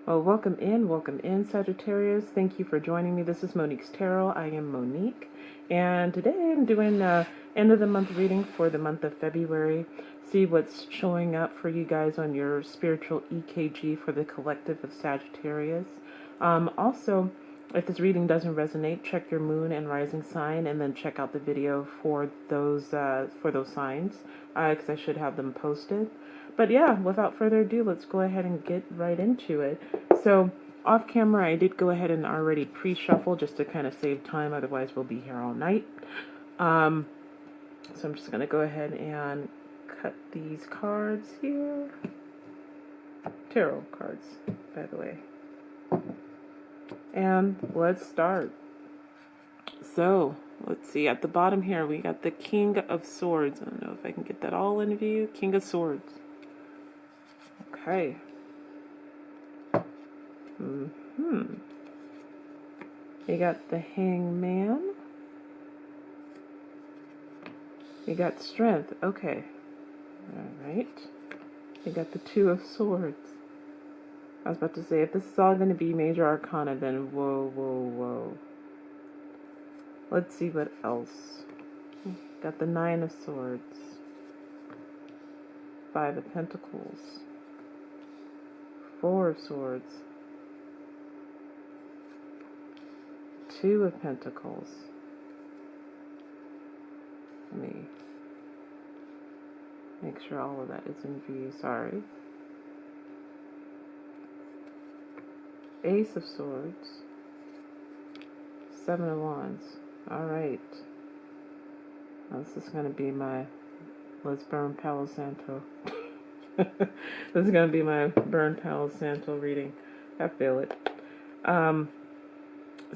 Well, welcome in, Sagittarius. Thank you for joining me. This is Monique's Tarot. I am Monique, and today I'm doing end of the month reading for the month of February. See what's showing up for you guys on your spiritual EKG for the collective of Sagittarius. Also, if this reading doesn't resonate, check your moon and rising sign, and then check out the video for those signs, because I should have them posted. But yeah, without further ado, let's go ahead and get right into it. So, off camera, I did go ahead and already pre-shuffle just to kind of save time. Otherwise, we'll be here all night. So I'm just going to go ahead and cut these cards here. Tarot cards, by the way. And let's start. So, let's see. At the bottom here, we got the King of Swords. I don't know if I can get that all in view. King of Swords. Okay. You got the Hangman. You got Strength. Okay. Alright. You got the Two of Swords. I was about to say, if this is all going to be major arcana, then whoa. Let's see what else. Got the Nine of Swords. Five of Pentacles. Four of Swords. Two of Pentacles. Let me make sure all of that is in view. Sorry. Ace of Swords. Seven of Wands. Alright. This is going to be my Let's Burn Palo Santo. This is going to be my Burn Palo Santo reading. I feel it.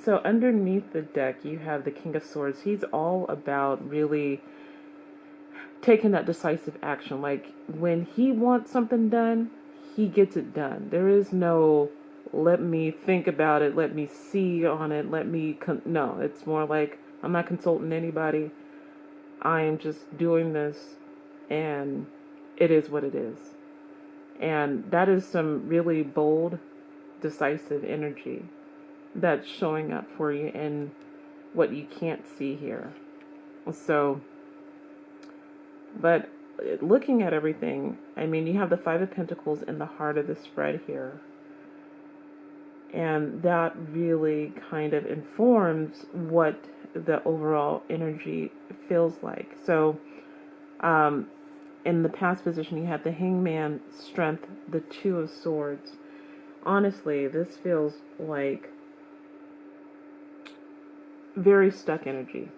So underneath the deck, you have the King of Swords. He's all about really taking that decisive action. Like, when he wants something done, he gets it done. There is no, let me think about it, let me see on it, no, it's more like, I'm not consulting anybody. I am just doing this, and it is what it is. And that is some really bold, decisive energy that's showing up for you in what you can't see here. So, but looking at everything, I mean, you have the Five of Pentacles in the heart of the spread here. And that really kind of informs what the overall energy feels like. So, in the past position, you had the Hangman, Strength, the Two of Swords. Honestly, this feels like very stuck energy.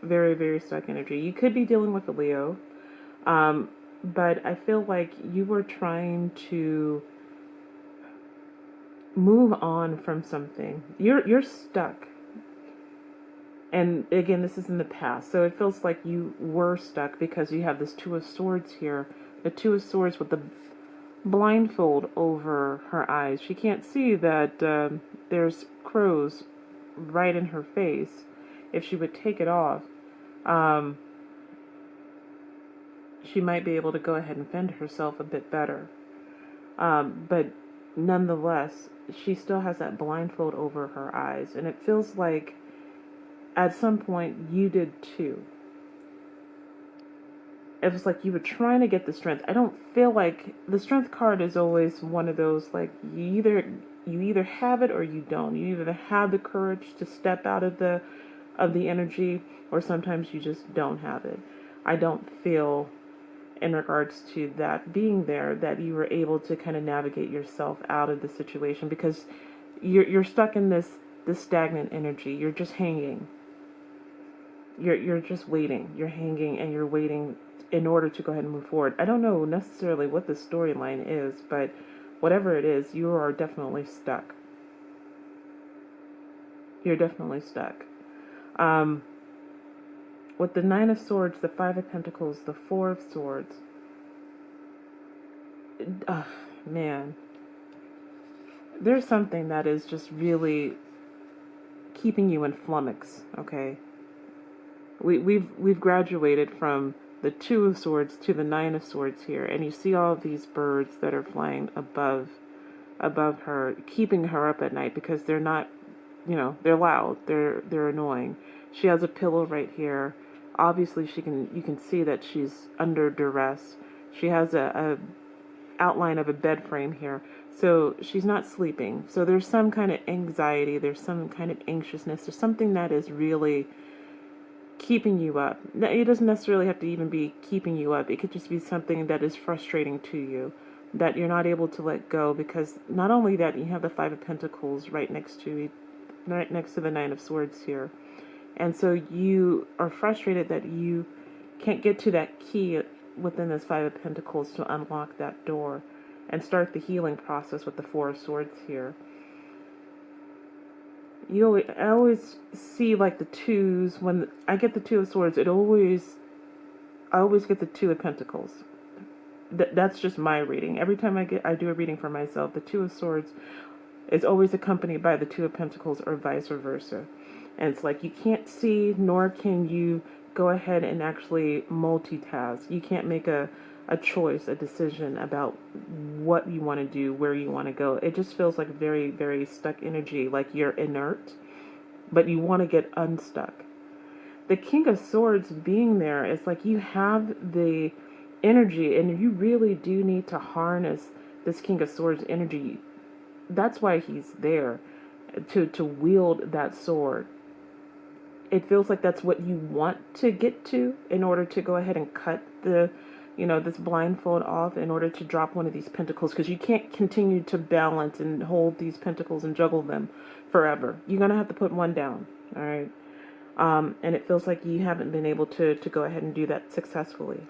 Very, very stuck energy. You could be dealing with a Leo, but I feel like you were trying to move on from something. You're stuck. And again, this is in the past, so it feels like you were stuck because you have this Two of Swords here. The Two of Swords with the blindfold over her eyes. She can't see that there's crows right in her face. If she would take it off, she might be able to go ahead and fend herself a bit better. But nonetheless, she still has that blindfold over her eyes, and it feels like at some point you did too. It was like you were trying to get the strength. I don't feel like the Strength card is always one of those, like, you either have it or you don't. You either have the courage to step out of the energy, or sometimes you just don't have it. I don't feel, in regards to that being there, that you were able to kind of navigate yourself out of the situation, because you're stuck in this stagnant energy. You're just hanging. You're just waiting. You're hanging and you're waiting in order to go ahead and move forward. I don't know necessarily what the storyline is, but whatever it is, you are definitely stuck. You're definitely stuck. With the Nine of Swords, the Five of Pentacles, the Four of Swords. Man. There's something that is just really keeping you in flummox, okay? We've graduated from the Two of Swords to the Nine of Swords here, and you see all of these birds that are flying above above her, keeping her up at night because they're not, they're loud, they're annoying. She has a pillow right here. Obviously, you can see that she's under duress. She has a outline of a bed frame here. So she's not sleeping. So there's some kind of anxiety, there's some kind of anxiousness, there's something that is really keeping you up. It doesn't necessarily have to even be keeping you up. It could just be something that is frustrating to you, that you're not able to let go, because not only that, you have the Five of Pentacles right next to the Nine of Swords here. And so you are frustrated that you can't get to that key within this Five of Pentacles to unlock that door and start the healing process with the Four of Swords here. I always see like the twos. When I get the Two of Swords, I always get the Two of Pentacles. That's just my reading. Every time I do a reading for myself, the Two of Swords is always accompanied by the Two of Pentacles, or vice versa. And it's like you can't see, nor can you go ahead and actually multitask. You can't make a choice, a decision about what you want to do, where you want to go. It just feels like very, very stuck energy, like you're inert, but you want to get unstuck. The King of Swords being there is like you have the energy, and you really do need to harness this King of Swords energy. That's why he's there, to wield that sword. It feels like that's what you want to get to in order to go ahead and cut this blindfold off, in order to drop one of these pentacles, because you can't continue to balance and hold these pentacles and juggle them forever. You're going to have to put one down, all right? And it feels like you haven't been able to go ahead and do that successfully.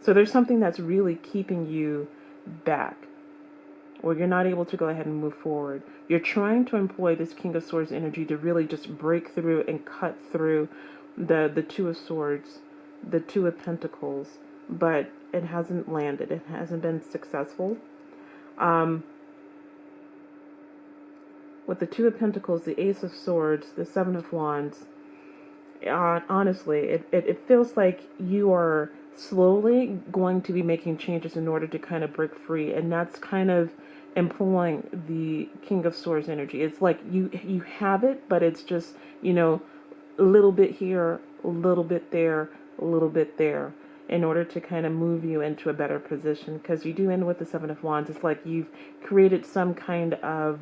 So there's something that's really keeping you back, or you're not able to go ahead and move forward. You're trying to employ this King of Swords energy to really just break through and cut through the Two of Swords, the Two of Pentacles, but it hasn't landed. It hasn't been successful. With the Two of Pentacles, the Ace of Swords, the Seven of Wands, honestly, it feels like you are slowly going to be making changes in order to kind of break free, and that's kind of employing the King of Swords energy. It's like you have it, but it's just, a little bit here, a little bit there, a little bit there, in order to kind of move you into a better position. Because you do end with the Seven of Wands. It's like you've created some kind of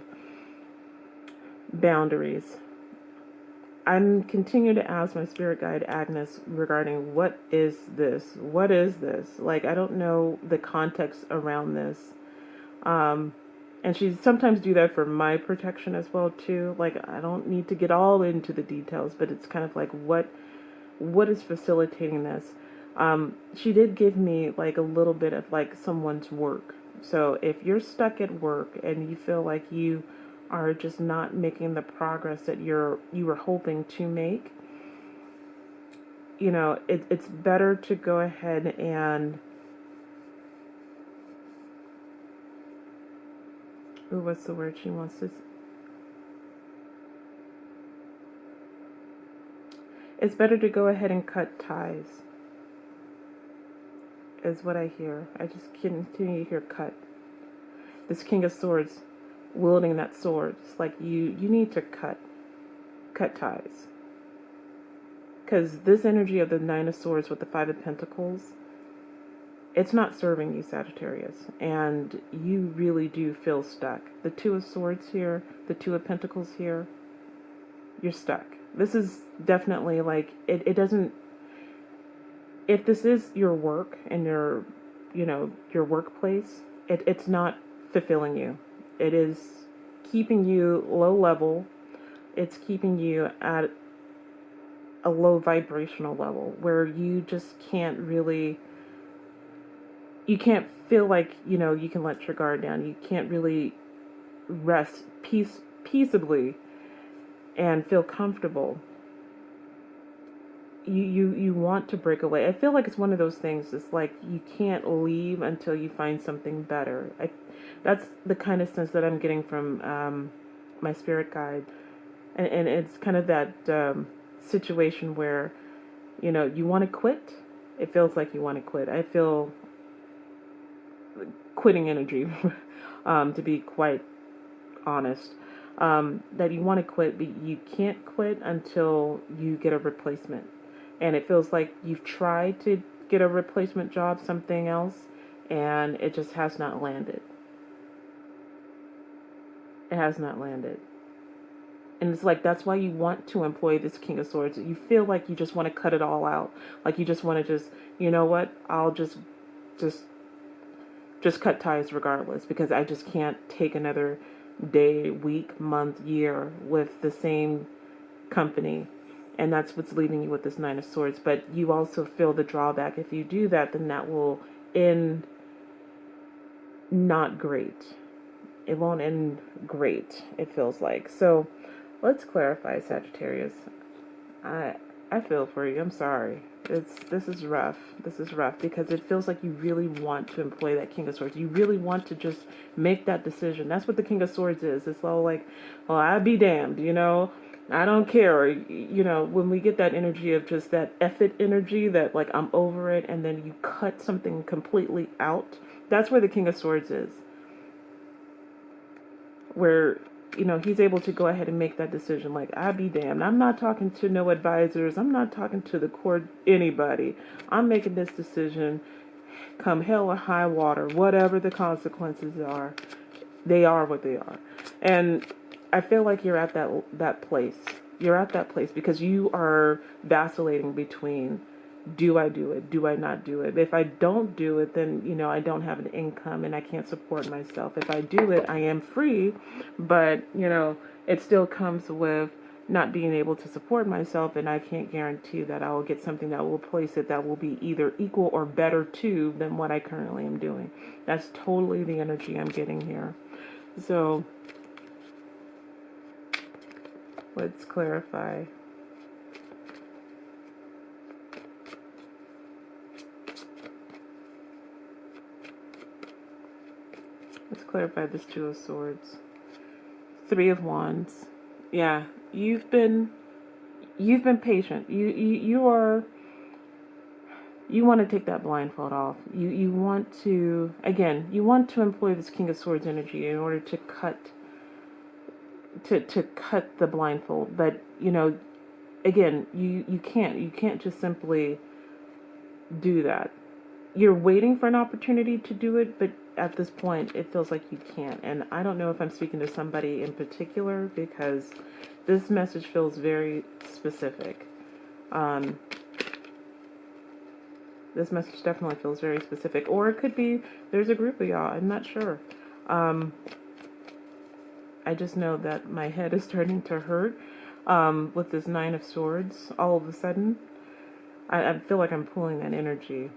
boundaries. I'm continuing to ask my spirit guide Agnes regarding what is this? What is this? Like, I don't know the context around this. And she sometimes do that for my protection as well too. Like, I don't need to get all into the details, but it's kind of like what is facilitating this? She did give me like a little bit of like someone's work. So if you're stuck at work and you feel like you are just not making the progress that you were hoping to make, it's better to go ahead and what's the word she wants to? It's better to go ahead and cut ties, is what I hear. I just continue to hear cut. This King of Swords wielding that sword. It's like you need to cut ties. Because this energy of the Nine of Swords with the Five of Pentacles, it's not serving you, Sagittarius. And you really do feel stuck. The Two of Swords here, the Two of Pentacles here, you're stuck. This is definitely like, it doesn't, if this is your work and your workplace, it's not fulfilling you. It is keeping you low level. It's keeping you at a low vibrational level where you just can't really, you can't feel like, you can let your guard down. You can't really rest peaceably and feel comfortable. You want to break away. I feel like it's one of those things. It's like you can't leave until you find something better. That's the kind of sense that I'm getting from my spirit guide, and it's kind of that situation where you want to quit. It feels like you want to quit. I feel quitting energy, to be quite honest. That you want to quit, but you can't quit until you get a replacement. And it feels like you've tried to get a replacement job, something else, and it just has not landed. It has not landed. And it's like, that's why you want to employ this King of Swords. You feel like you just want to cut it all out. Like you just want to just, you know what, I'll just cut ties regardless, because I just can't take another day, week, month, year with the same company. And that's what's leaving you with this Nine of Swords. But you also feel the drawback. If you do that, then that will end not great. It won't end great, it feels like. So let's clarify, Sagittarius. I feel for you. I'm sorry. This is rough. This is rough because it feels like you really want to employ that King of Swords. You really want to just make that decision. That's what the King of Swords is. It's all like, well, I'd be damned, you know. I don't care. Or, you know, when we get that energy of just that effort energy, that like I'm over it, and then you cut something completely out. That's where the King of Swords is. Where, you know, he's able to go ahead and make that decision. Like, I'd be damned. I'm not talking to no advisors. I'm not talking to the court, anybody. I'm making this decision come hell or high water. Whatever the consequences are, they are what they are. And I feel like you're at that place. You're at that place because you are vacillating between, do I do it? Do I not do it? If I don't do it, then, you know, I don't have an income and I can't support myself. If I do it, I am free, but, you know, it still comes with not being able to support myself, and I can't guarantee that I will get something that will place it that will be either equal or better to than what I currently am doing. That's totally the energy I'm getting here. So let's clarify. Let's clarify this Two of Swords. Three of Wands. Yeah, you've been patient. You want to take that blindfold off. You want to, again, you want to employ this King of Swords energy in order to cut the blindfold. But, you know, again, you can't just simply do that. You're waiting for an opportunity to do it, but at this point, it feels like you can't. And I don't know if I'm speaking to somebody in particular, because this message feels very specific. This message definitely feels very specific. Or it could be, there's a group of y'all. I'm not sure. I just know that my head is starting to hurt with this Nine of Swords all of a sudden. I feel like I'm pulling that energy.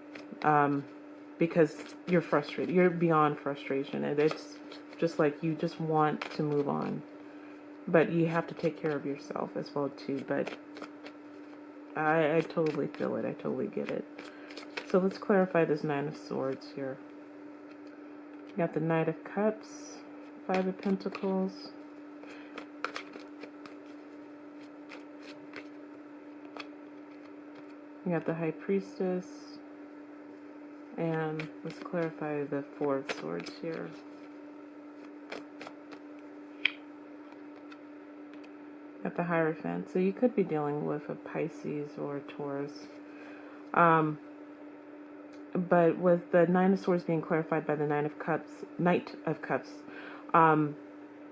Because you're frustrated. You're beyond frustration. And it's just like you just want to move on. But you have to take care of yourself as well, too. But I totally feel it. I totally get it. So let's clarify this Nine of Swords here. You got the Knight of Cups, Five of Pentacles. You got the High Priestess. And let's clarify the Four of Swords here. Got the Hierophant. So you could be dealing with a Pisces or a Taurus. But with the Nine of Swords being clarified by the Knight of Cups,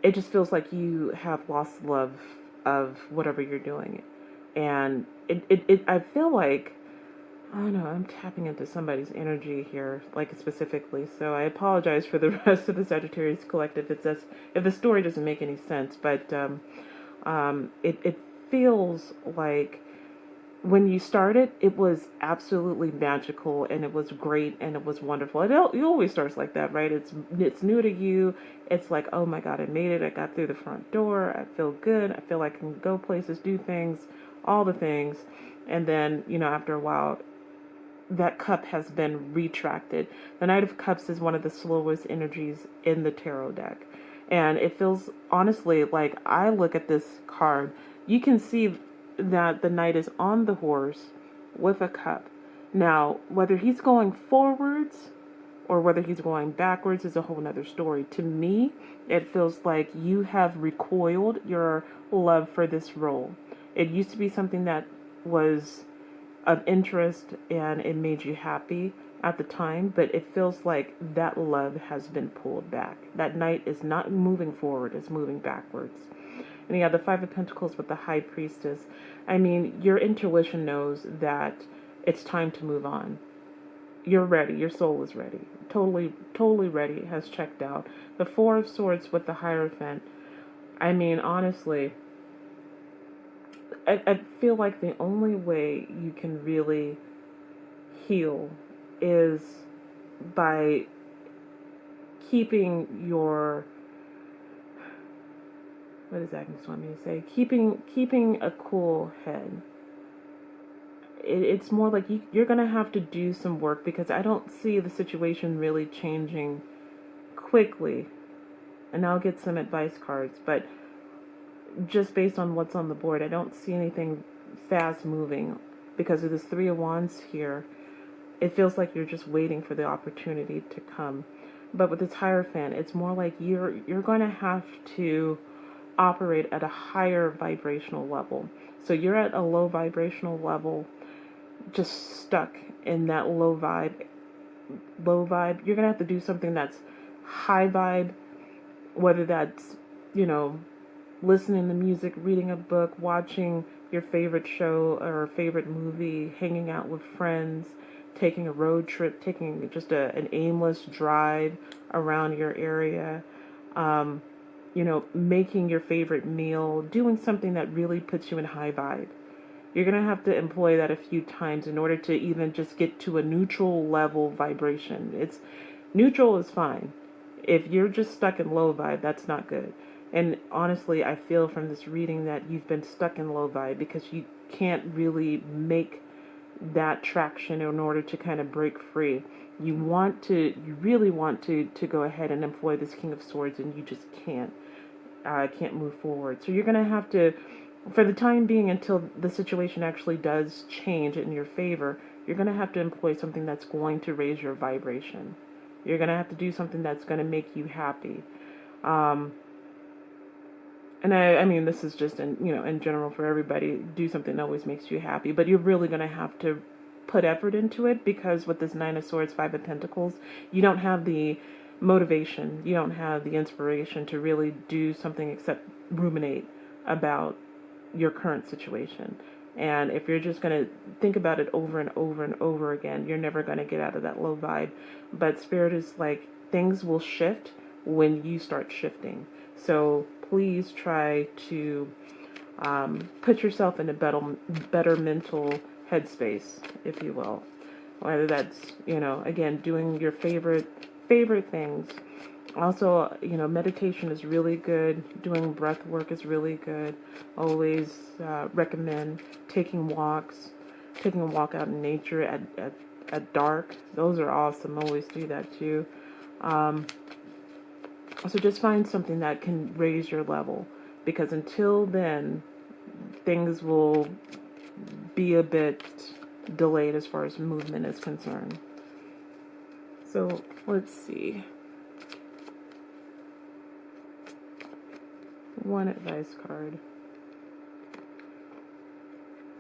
it just feels like you have lost love of whatever you're doing. And I feel like, I don't know, I'm tapping into somebody's energy here, like specifically. So I apologize for the rest of the Sagittarius collective if the story doesn't make any sense. But it feels like when you started, it was absolutely magical, and it was great, and it was wonderful. It always starts like that, right? It's new to you. It's like, oh my God, I made it. I got through the front door. I feel good. I feel like I can go places, do things, all the things. And then, you know, after a while, that cup has been retracted. The Knight of Cups is one of the slowest energies in the tarot deck. And it feels, honestly, like I look at this card, you can see that the knight is on the horse with a cup. Now, whether he's going forwards or whether he's going backwards is a whole nother story. To me, it feels like you have recoiled your love for this role. It used to be something that was of interest and it made you happy at the time, but it feels like that love has been pulled back. That knight is not moving forward, it's moving backwards. And you have the Five of Pentacles with the High Priestess. I mean, your intuition knows that it's time to move on. You're ready. Your soul is ready. Totally ready. It has checked out. The Four of Swords with the Hierophant. I mean, honestly, I feel like the only way you can really heal is by keeping your, what does Agnes want me to say? Keeping a cool head. It's more like you're going to have to do some work, because I don't see the situation really changing quickly. And I'll get some advice cards, but just based on what's on the board, I don't see anything fast moving because of this Three of Wands here. It feels like you're just waiting for the opportunity to come. But with this Hierophant, it's more like you're going to have to operate at a higher vibrational level. So you're at a low vibrational level, just stuck in that low vibe. You're going to have to do something that's high vibe, whether that's, listening to music, reading a book, watching your favorite show or favorite movie, hanging out with friends, taking a road trip, taking just an aimless drive around your area, making your favorite meal, doing something that really puts you in high vibe. You're going to have to employ that a few times in order to even just get to a neutral level vibration. Neutral is fine. If you're just stuck in low vibe, that's not good. And honestly, I feel from this reading that you've been stuck in low vibe because you can't really make that traction in order to kind of break free. You really want to go ahead and employ this King of Swords, and you just can't move forward. So you're going to have to, for the time being, until the situation actually does change in your favor, you're going to have to employ something that's going to raise your vibration. You're going to have to do something that's going to make you happy. And I mean, this is just in general for everybody. Do something that always makes you happy, but you're really going to have to put effort into it, because with this Nine of Swords, Five of Pentacles, you don't have the motivation, you don't have the inspiration to really do something except ruminate about your current situation. And if you're just going to think about it over and over and over again, you're never going to get out of that low vibe. But Spirit is like, things will shift when you start shifting. So please try to put yourself in a better mental headspace, if you will. Whether that's, again, doing your favorite things. Also, meditation is really good. Doing breath work is really good. Always recommend taking walks, taking a walk out in nature at dark. Those are awesome. Always do that too. So just find something that can raise your level, because until then, things will be a bit delayed as far as movement is concerned. So let's see. One advice card.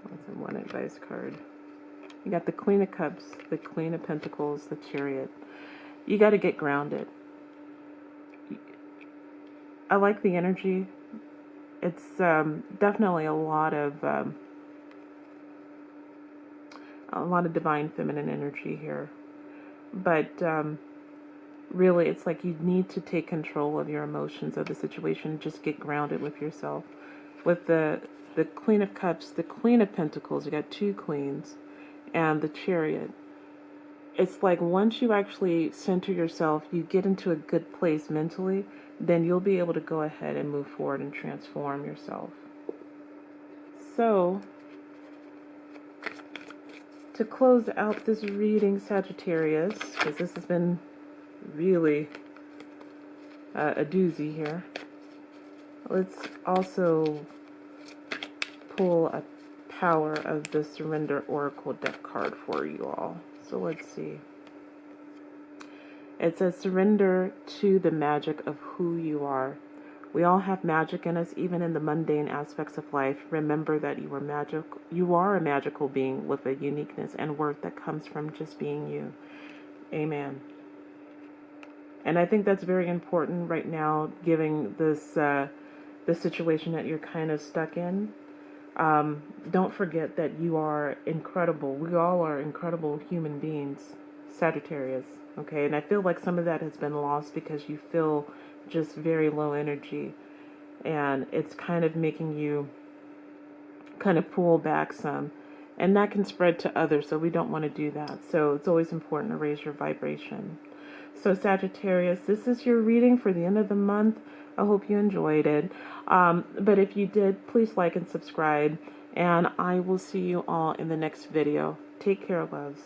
What's in one advice card? You got the Queen of Cups, the Queen of Pentacles, the Chariot. You got to get grounded. I like the energy. It's definitely a lot of divine feminine energy here. But really, it's like you need to take control of your emotions, of the situation. Just get grounded with yourself. With the Queen of Cups, the Queen of Pentacles, you got two queens, and the Chariot. It's like once you actually center yourself, you get into a good place mentally, then you'll be able to go ahead and move forward and transform yourself. So, to close out this reading, Sagittarius, because this has been really a doozy here, let's also pull a Power of the Surrender Oracle deck card for you all. So let's see. It says surrender to the magic of who you are. We all have magic in us, even in the mundane aspects of life. Remember that you are magic. You are a magical being with a uniqueness and worth that comes from just being you. Amen. And I think that's very important right now, given this situation that you're kind of stuck in. Don't forget that you are incredible. We all are incredible human beings, Sagittarius. Okay, and I feel like some of that has been lost because you feel just very low energy, and it's kind of making you kind of pull back some, and that can spread to others, so we don't want to do that. So it's always important to raise your vibration. So Sagittarius, this is your reading for the end of the month. I hope you enjoyed it. But if you did, please like and subscribe, and I will see you all in the next video. Take care, loves.